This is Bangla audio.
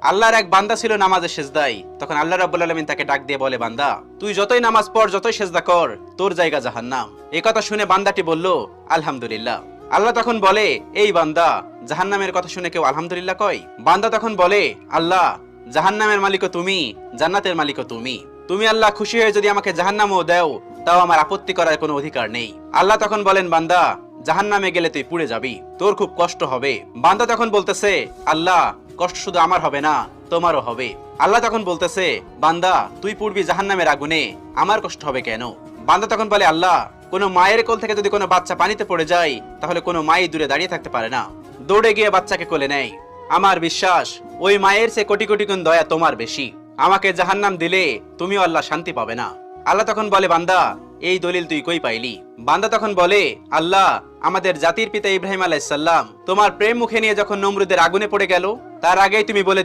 আল্লাহর এক বান্দা ছিল নামাজে সেজদায়। তখন আল্লাহ রাব্বুল আলামিন তাকে ডাক দিয়ে বলে, বান্দা তুই যতই নামাজ পড়, যতই সেজদা কর, তোর জায়গা জাহান্নাম। এই কথা শুনে বান্দাটি বলল, আলহামদুলিল্লাহ। আল্লাহ তখন বলে, এই বান্দা, জাহান্নামের কথা শুনে কেউ আলহামদুলিল্লাহ কয়? বান্দা তখন বলে, আল্লাহ, জাহান্নামের মালিকও তুমি, জান্নাতের মালিকও তুমি। তুমি আল্লাহ খুশি হয়ে যদি আমাকে জাহান্নামও দাও, তাও আমার আপত্তি করার কোনো অধিকার নেই। আল্লাহ তখন বলেন, বান্দা, জাহান্নামে গেলে তুই পুড়ে যাবি, তোর খুব কষ্ট হবে। বান্দা তখন বলতেছে, আল্লাহ, কষ্ট শুধু আমার হবে না, তোমারও হবে। আল্লাহ তখন বলতেছে, বান্দা, তুই পুড়বি জাহান্নামের আগুনে, আমার কষ্ট হবে কেন? বান্দা তখন বলে, আল্লাহ, কোনো মায়ের কোল থেকে যদি কোনো বাচ্চা পানিতে পড়ে যায়, তাহলে কোনো মাই দূরে দাঁড়িয়ে থাকতে পারে না, দৌড়ে গিয়ে বাচ্চাকে কোলে নেয়। আমার বিশ্বাস, ওই মায়ের চেয়ে কোটি কোটি গুণ দয়া তোমার বেশি। আমাকে জাহান্নাম দিলে তুমিও আল্লাহ শান্তি পাবে না। আল্লাহ তখন বলে, বান্দা, এই দলিল তুই কই পাইলি? বান্দা তখন বলে, আল্লাহ, আমাদের জাতির পিতা ইব্রাহিম আলাইহিস সালাম তোমার প্রেম মুখে নিয়ে যখন নমরুদের আগুনে পড়ে গেল, তার আগেই তুমি বলে